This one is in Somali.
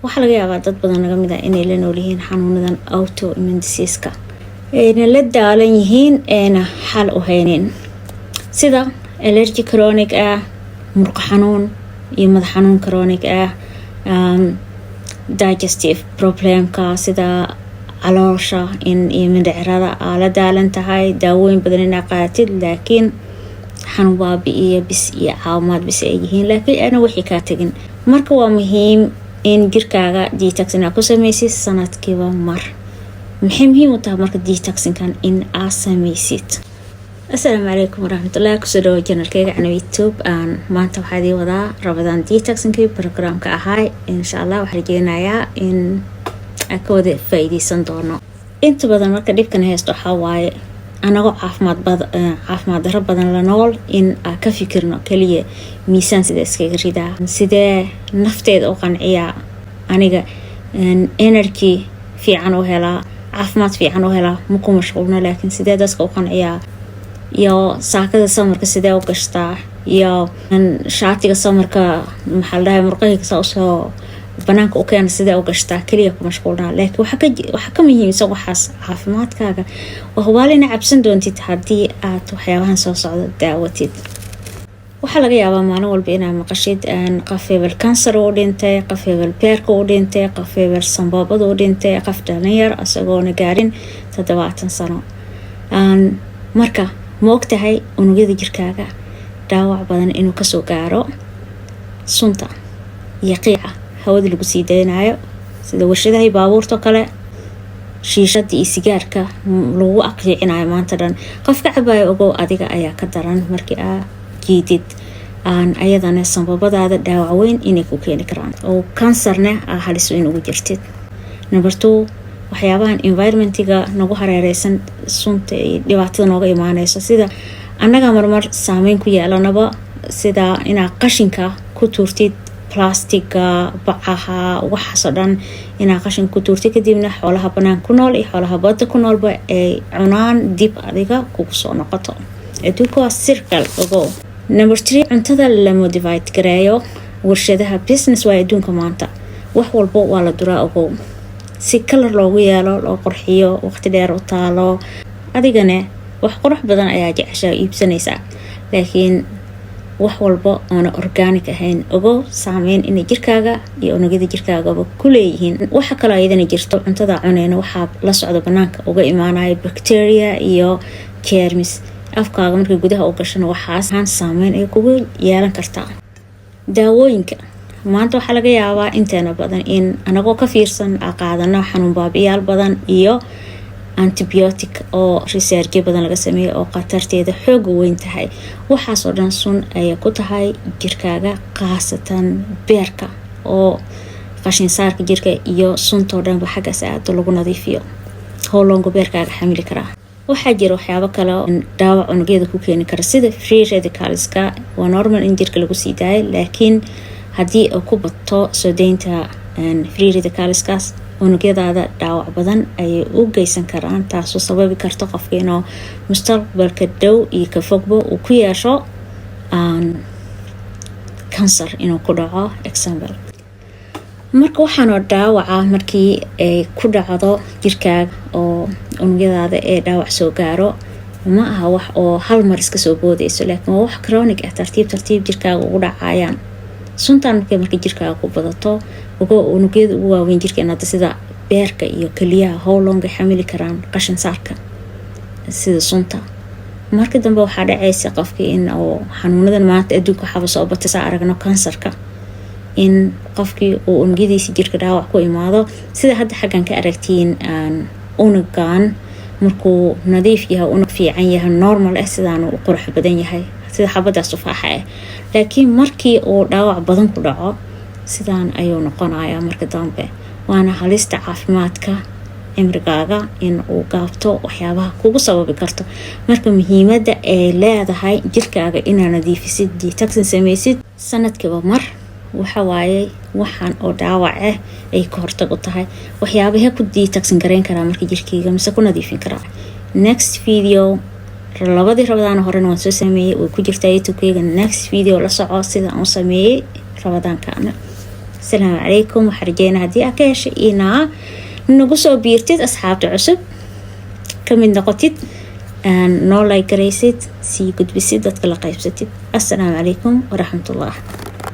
waxaa laga yaabaa dad badan naga mid ah inay la nool yihiin xanuunadan autoimmune disease-ka ayna la daalan yihiin ayna xal u haynin sida allergy chronic ah, murqo xanuun iyo madax xanuun chronic ah, digestive problemka sida caloosha iyo mindhicirada aa la daalan tahay, daawooyin badan inaa qaadatid laakiin xanuun baabi'iyo bis iyo caawimaad bis ay yihiin laakiin ana wixii kaa tegin. Marka waa muhiim in jirkaaga detox inaa ku samaysid sanadkiiba mar. maxay muhiim u tahay marka detoxinkan in aa samaysid. Assalaamu calaykum waraxmatullaahi kusoo dhawo janalkayga cana YouTube. Maanta waxaa idin wadaa Ramadan detoxinkii programka ahay. Insha Allah waxaan rajeynayaa in aan ka wada faa'iideysan doono. Inta badan marka dhibkan haysto waxaa waaye anagoo caafimaad darro badan la nool in aan ka fikirno kaliya miisaan sida iskaga ridaa, sidee nafteeda u qanciyaa, aniga energy fiican u helaa, caafimaad fiican u helaa, ma ku mashquulna laakiin sidee dadka u qanciyaa, iyo saakada samarka sidee u gashtaa, iyo shaatiga samarka maxaa la dhahay murqahiisa usoo banaanka u keena sidee u gashtaa, kaliya ku mashquulnaa. Laakiin waxa ka muhiimsan waxaas caafimaadkaaga waa hubaal inaa cabsan doontid haddii aad waxyaabahan soo socdo daawatid. waxaa laga yaabaa maalin walba inaad maqashid qof hebel kansar u dhintay, qof hebel beerka u dhintay, qof hebel sanboobada u dhintay, qof dhalinyar asagoona gaarin 70 sano. marka ma ogtahay unugyada jirkaaga dhaawac badan inuu kasoo gaaro sunta iyo qiica hawada lagu sii daynayo sida warshadaha baabuurta kale, shiishada iyo sigaarka lagu aqriicinayo maanta dhan. qofka cabayo ogow adiga ayaa ka daran markii aa jiidid ayadana sanbabadaada dhaawac weyn inay ku keeni karaan oo kansarna aa halis weyn ugu jirtid. Number 2, waxyaabahan environmentiga nagu hareereysan sunta iyo dhibaatada nooga imaanayso sida annaga marmar saameyn ku yeelanaba sida inaa qashinka ku tuurtid, plastiga, bacaha, waxaasoo dhan inaa qashin ku tuurtid, kadibna xoolaha banaan ku nool iyo xoolaha badda ku noolba ay cunaan dib adiga kugu soo noqoto. adduunka waa circle ogow. Number 3, cuntada la modify gareeyo warshadaha business waa adduunka maanta. wax walbo waa la duraa ogow, si kalar loogu yeelo, loo qurxiyo, waqti dheer u taalo. adigana wax qurux badan ayaa jeceshaa iibsanaysaa laakiin wax walba oona organic ahayn ogow saameyn inay jirkaaga iyo unugyada jirkaagaba ku leeyihiin. waxa kale ayadana jirto cuntada cunayna waxaa la socdo banaanka uga imaanaya bacteria iyo germs. afkaaga markay gudaha u gashana waxaas saameyn ay kugu yeelan kartaa. daawooyinka maanta waxaa laga yaabaa inteena badan in anagoo ka fiirsan qaadano xanuun baabiyaal badan iyo antibiotic oo research badan laga sameeyo oo qatarteeda xoog weyn tahay. waxaas oo dhan sun ay ku tahay jirkaaga, qaasatan beerka oo qashin saarka jirka iyo suntoo dhan ba xaggaas aad lagu nadiifiyo howlongo beerkaaga xamili karaa. waxaa jira waxyaabo kale oo dhaawac unugyada ku keeni kara sida free radicalska. waa normal in jirka lagu sii daayo laakiin haddii uu ku bato soo deynta free radicalskaas unugyadaada dhaawac badan ayay u geysan karaan, taasoo sababi karto qofka inuu mustaqbalka dhow iyo ka fogba uu ku yeesho kansar inuu ku dhaco example. marka waxaanoo dhaawaca markii ay ku dhacdo jirkaaga oo unugyadaada ee dhaawac soo gaaro ma aha wax oo hal mar iska soo boodayso laakiin waa wax chronic ah, tartiib jirkaaga ugu dhacayaan. suntaan markay jirkaaga ku badato ugu unugyada ugu waaweyn jirkeena sida beerka iyo kaliyaha howlonga xamili karaan qashin saarka sida sunta. marka dambe waxaa dhacaysa qofkii in uu xanuunadan maanta adduunka waxaa soo batay saa aragno kansarka, in qofkii uu unugyadiisa jirka dhaawac ku imaado sida hadda xaggan ka aragtiin unugan markuu nadiif yahay, unug fiican yahay, normal ah, sidaanu u qurux badan yahay sida xabadaas tufaaxa ah. laakiin markii uu dhaawac badan ku dhaco sidaan ayuu noqonayaa marka dambe. waana halista caafimaadka cimrigaaga in uu gaabto waxyaabaha kugu sababi karto. marka muhiimada ay leedahay jirkaaga inaa nadiifisid, detoxin samaysid sanadkiiba mar. waxa waaye waxaan oo dhaawac ah ay ka hortag u tahay. waxyaabaha ku detoxin gareyn karaa marka jirkaaga mise ku nadiifin karaa. next video labadii Ramadaan horena waan soo sameeyay way ku jirtaa YouTube-kayga. next video la soco sida aan u sameeyay Ramadaankaana. السلام عليكم. وحرجينا هدي أكاش إنا نقصو بيرتد أصحاب عصب كمين نقطت نو لايك ريسيت سي قد بسيدة كلا قيبستي. السلام عليكم ورحمة الله.